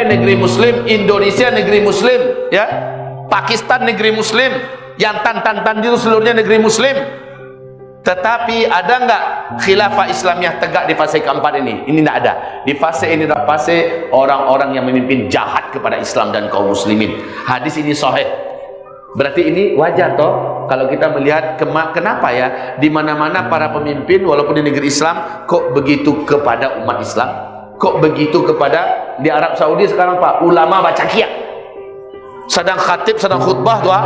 Brunei negeri muslim, Indonesia negeri muslim, ya, Pakistan negeri muslim, yang tan itu seluruhnya negeri muslim. Tetapi ada enggak khilafah Islamiyah tegak di fase keempat ini? Ini tidak ada. Di fase ini adalah fase orang-orang yang memimpin jahat kepada Islam dan kaum muslimin. Hadis ini sahih. Berarti ini wajar toh kalau kita melihat kenapa ya di mana-mana para pemimpin walaupun di negeri Islam kok begitu kepada umat Islam, kok begitu kepada di Arab Saudi sekarang Pak, ulama baca qiyah. Sedang khatib, sedang khutbah doa,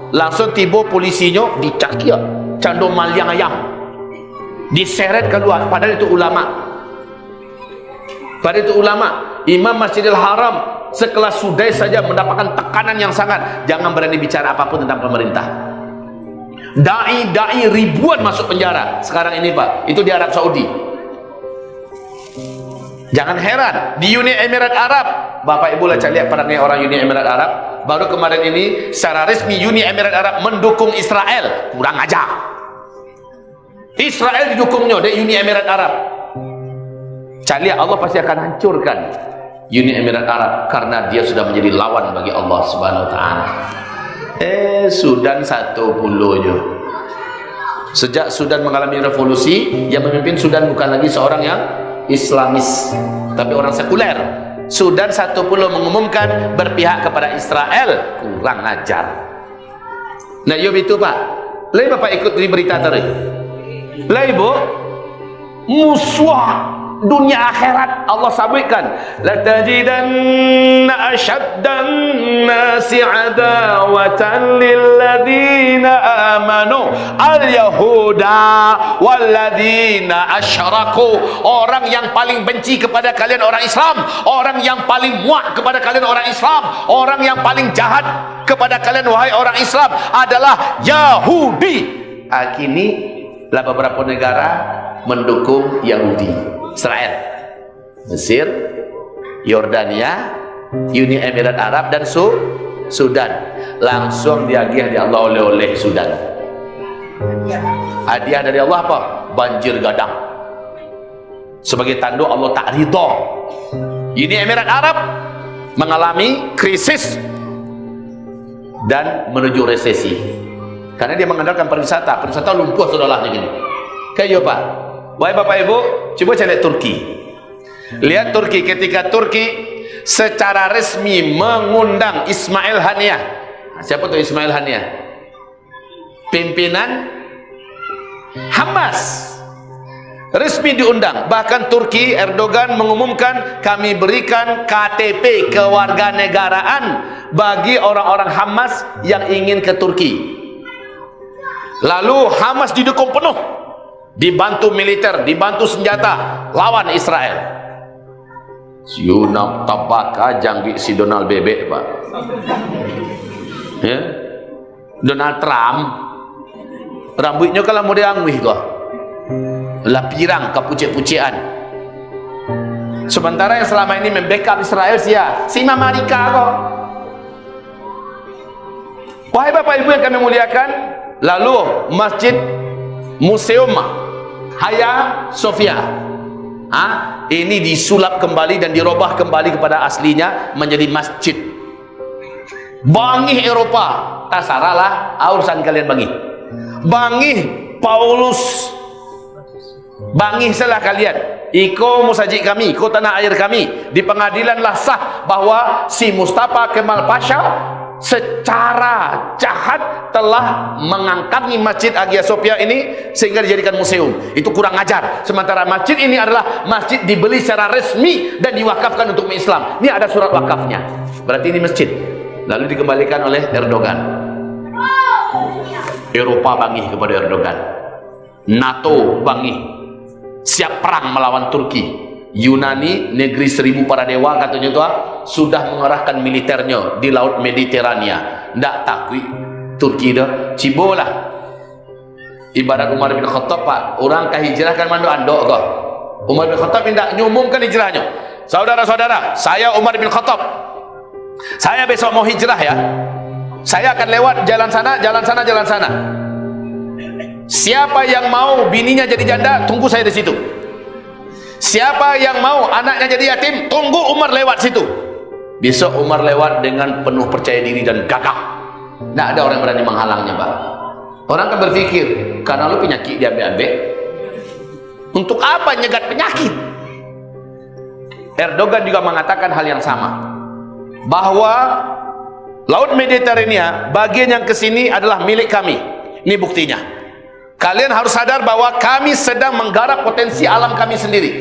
langsung tiba polisinya dicakia, candu maliang ayam, diseret keluar. Padahal itu ulama. Padahal itu ulama. Imam Masjidil Haram sekelas Sudais saja mendapatkan tekanan yang sangat. Jangan berani bicara apapun tentang pemerintah. Dai ribuan masuk penjara sekarang ini Pak. Itu di Arab Saudi. Jangan heran di Uni Emirat Arab, Bapak Ibu lah lihat perangnya orang Uni Emirat Arab. Baru kemarin ini secara resmi Uni Emirat Arab mendukung Israel. Kurang ajar. Israel didukungnya di Uni Emirat Arab. Cari Allah pasti akan hancurkan Uni Emirat Arab karena dia sudah menjadi lawan bagi Allah Subhanahu wa taala. Sudan 10 nya. Sejak Sudan mengalami revolusi, yang memimpin Sudan bukan lagi seorang yang Islamis, tapi orang sekuler. Sudan 10 mengumumkan berpihak kepada Israel. Kurang ajar. Nah, yo itu Pak. Lai Bapak ikut di berita tadi. Lai Bu, musuh dunia akhirat Allah sabitkan, la tajidanna ashaddan nasi adawatan lil ladzina amanu al yahuda wal ladzina asyraku. Orang yang paling benci kepada kalian orang Islam, orang yang paling muak kepada kalian orang Islam, orang yang paling jahat kepada kalian wahai orang Islam adalah Yahudi. Kini lah beberapa negara mendukung Yahudi. Israel, Mesir, Yordania, Uni Emirat Arab dan Sudan. Langsung diagiah di Allah oleh Sudan. Hadiah dari Allah apa? Banjir gadang. Sebagai tanda Allah tak ridha. Uni Emirat Arab mengalami krisis dan menuju resesi karena dia mengandalkan pariwisata. Pariwisata lumpuh saudara gini. Kayak Pak. Wahai Bapak Ibu, coba cari Turki. Lihat Turki, ketika Turki secara resmi mengundang Ismail Haniyah. Siapa tuh Ismail Haniyah? Pimpinan Hamas. Resmi diundang. Bahkan Turki, Erdogan mengumumkan kami berikan KTP kewarganegaraan bagi orang-orang Hamas yang ingin ke Turki. Lalu Hamas didukung penuh, dibantu militer, dibantu senjata lawan Israel. Siunap tabaka janggi si Donald bebek Pak, ya? Donald Trump rambutnya kalau mau diangwih kok lah pirang kepucik-pucikan. Sementara yang selama ini membackup Israel si Mama Rika kok. Wahai Bapak Ibu yang kami muliakan, lalu masjid Museum Hagia Sophia, ini disulap kembali dan dirubah kembali kepada aslinya menjadi masjid. Bangih Eropa, tak salah lah urusan kalian bangih. Bangih Paulus, bangih salah kalian. Iko musajik kami, iko tanah air kami. Di pengadilan lah sah bahwa si Mustafa Kemal Pasha secara jahat telah mengangkangi masjid Hagia Sophia ini sehingga dijadikan museum. Itu kurang ajar. Sementara masjid ini adalah masjid dibeli secara resmi dan diwakafkan untuk Islam. Ini ada surat wakafnya. Berarti ini masjid. Lalu dikembalikan oleh Erdogan. Eropa bangih kepada Erdogan. NATO bangih, siap perang melawan Turki. Yunani, negeri 1000 para dewa katanya itu sudah mengerahkan militernya di laut Mediterania. Ndak takui Turki dah cibola. Ibarat Umar bin Khattab Pak, orang kah hijrah kan mando andok kok. Umar bin Khattab tidak nyumumkan hijrahnya. Saudara-saudara, saya Umar bin Khattab, saya besok mau hijrah ya. Saya akan lewat jalan sana, jalan sana, jalan sana. Siapa yang mau bininya jadi janda, tunggu saya di situ. Siapa yang mau anaknya jadi yatim, tunggu Umar lewat situ. Besok Umar lewat dengan penuh percaya diri dan gagah. Tidak ada orang yang berani menghalangnya, Pak. Orang kan berpikir, karena lu penyakit diambil-ambil, untuk apa nyegat penyakit? Erdogan juga mengatakan hal yang sama, bahwa Laut Mediterania bagian yang kesini adalah milik kami. Ini buktinya. Kalian harus sadar bahwa kami sedang menggarap potensi alam kami sendiri.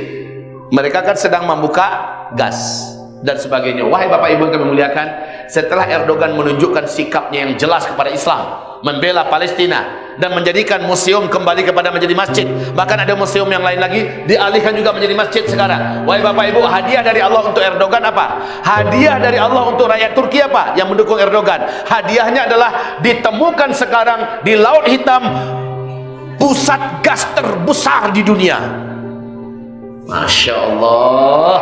Mereka kan sedang membuka gas dan sebagainya. Wahai Bapak Ibu yang kami muliakan, setelah Erdogan menunjukkan sikapnya yang jelas kepada Islam, membela Palestina dan menjadikan museum kembali kepada menjadi masjid, bahkan ada museum yang lain lagi dialihkan juga menjadi masjid sekarang. Wahai Bapak Ibu, hadiah dari Allah untuk Erdogan apa? Hadiah dari Allah untuk rakyat Turki apa yang mendukung Erdogan? Hadiahnya adalah ditemukan sekarang di Laut Hitam pusat gas terbesar di dunia. Masya Allah.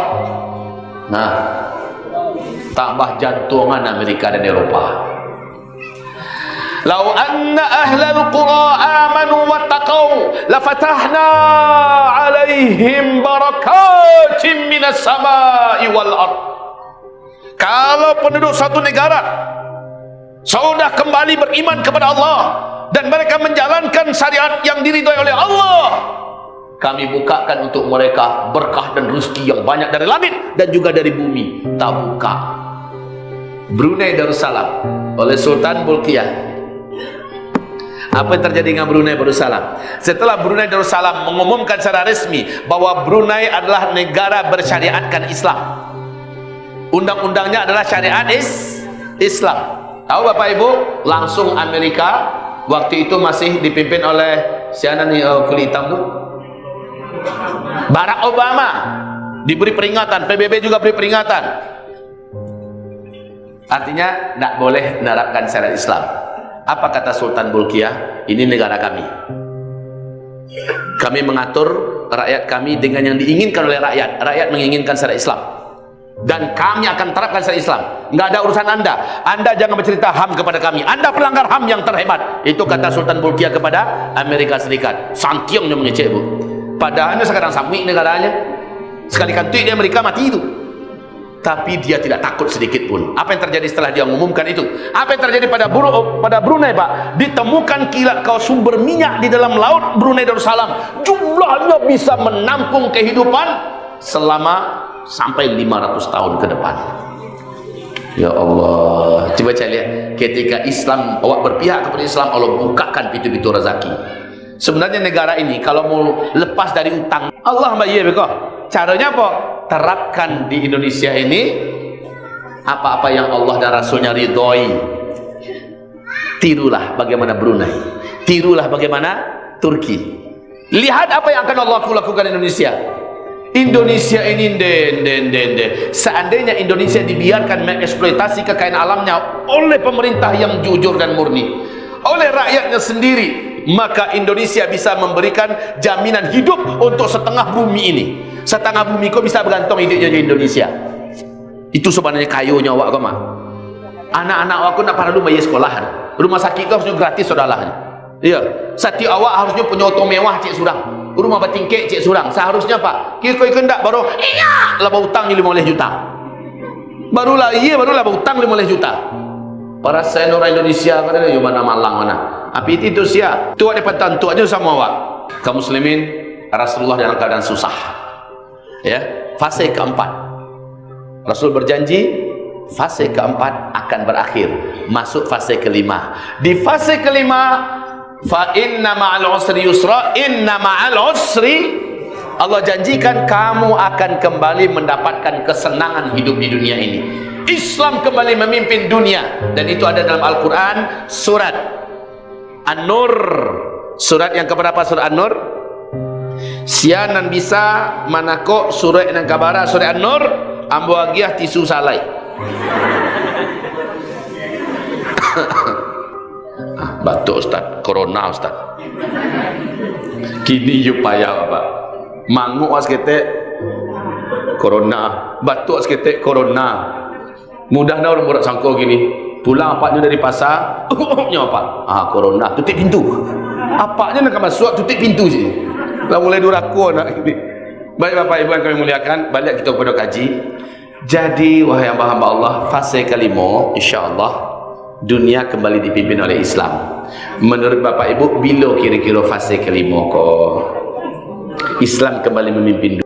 Nah, tambah jantungan Amerika dan Eropa. Lau anna ahlal qura amanu wattaqau lafatahna alaihim barakatim minas samai wal ard. Kalau penduduk satu negara sudah kembali beriman kepada Allah dan mereka menjalankan syariat yang diridhai oleh Allah, kami bukakan untuk mereka berkah dan rezeki yang banyak dari langit dan juga dari bumi. Tak buka. Brunei Darussalam oleh Sultan Bolkiah. Apa yang terjadi dengan Brunei Darussalam? Setelah Brunei Darussalam mengumumkan secara resmi bahwa Brunei adalah negara bersyariatkan Islam, undang-undangnya adalah syariat Islam. Tahu Bapak Ibu, langsung Amerika waktu itu masih dipimpin oleh siapa nih kulit hitam tuh? Barack Obama diberi peringatan, PBB juga beri peringatan. Artinya tidak boleh menerapkan syariat Islam. Apa kata Sultan Bolkiah? Ini negara kami. Kami mengatur rakyat kami dengan yang diinginkan oleh rakyat. Rakyat menginginkan syariat Islam. Dan kami akan terapkan syariat Islam. Nggak ada urusan Anda. Anda jangan bercerita HAM kepada kami. Anda pelanggar HAM yang terhebat. Itu kata Sultan Bolkiah kepada Amerika Serikat. Santiongnya mengecek, Bu. Padahal sekarang samui negaranya. Sekali kantui dia Amerika mati itu. Tapi dia tidak takut sedikit pun. Apa yang terjadi setelah dia mengumumkan itu? Apa yang terjadi pada Brunei, Pak? Ditemukan kilat kau sumber minyak di dalam laut Brunei Darussalam. Jumlahnya bisa menampung kehidupan selama sampai 500 tahun ke depan. Ya Allah, coba saya lihat, ketika Islam, awak berpihak kepada Islam, Allah bukakan pintu-pintu rezeki. Sebenarnya negara ini kalau mau lepas dari utang, Allah mbak iya bekoh. Caranya apa? Terapkan di Indonesia ini apa-apa yang Allah dan Rasulnya ridhoi. Tirulah bagaimana Brunei, tirulah bagaimana Turki. Lihat apa yang akan Allah lakukan di Indonesia. Indonesia ini seandainya Indonesia dibiarkan mengeksploitasi kekayaan alamnya oleh pemerintah yang jujur dan murni, oleh rakyatnya sendiri, maka Indonesia bisa memberikan jaminan hidup untuk setengah bumi ini. Setengah bumi kau bisa bergantung hidupnya di Indonesia. Itu sebenarnya kayunya awak kau mah. Anak-anak awak kau nak perlu bayar sekolah. Rumah sakit kau harusnya gratis saudara. Iya. Setiap awak harusnya punya oto mewah cik surang. Rumah batingkek cik surang. Seharusnya Pak. Kira kau kendak baru iya laba utang 15 juta. Barulah utang 15 juta. Para senior Indonesia pada di mana Malang mana. Api itu sia. Tu ada petan tu aja sama awak. Kaum muslimin, Rasulullah dalam keadaan susah. Ya, fase keempat. Rasul berjanji fase keempat akan berakhir, masuk fase kelima. Di fase kelima, fa inna ma'al usri yusra, inna ma'al usri, Allah janjikan kamu akan kembali mendapatkan kesenangan hidup di dunia ini. Islam kembali memimpin dunia, dan itu ada dalam Al-Quran surat An-Nur. Surat yang keberapa surat An-Nur? Sianan bisa manako surat yang kabara surat An-Nur ambo agiah tisu salai. Batuk Ustaz, corona Ustaz. Kini you payah Bapak. Manguk as ketek corona, batuk as ketek corona. Mudah dah orang borak sangko gini. Pulang apaknya dari pasar, nya apa? Corona, tutup pintu. Apaknya nak masuk tutup pintu sini. Lah mulai duraku nak ini. Baik Bapak Ibu yang kami muliakan, balik kita kepada kaji. Jadi wahai hamba-hamba Allah, fase kelima insya-Allah dunia kembali dipimpin oleh Islam. Menurut Bapak Ibu, bila kira-kira fase kelima kok Islam kembali memimpin dunia?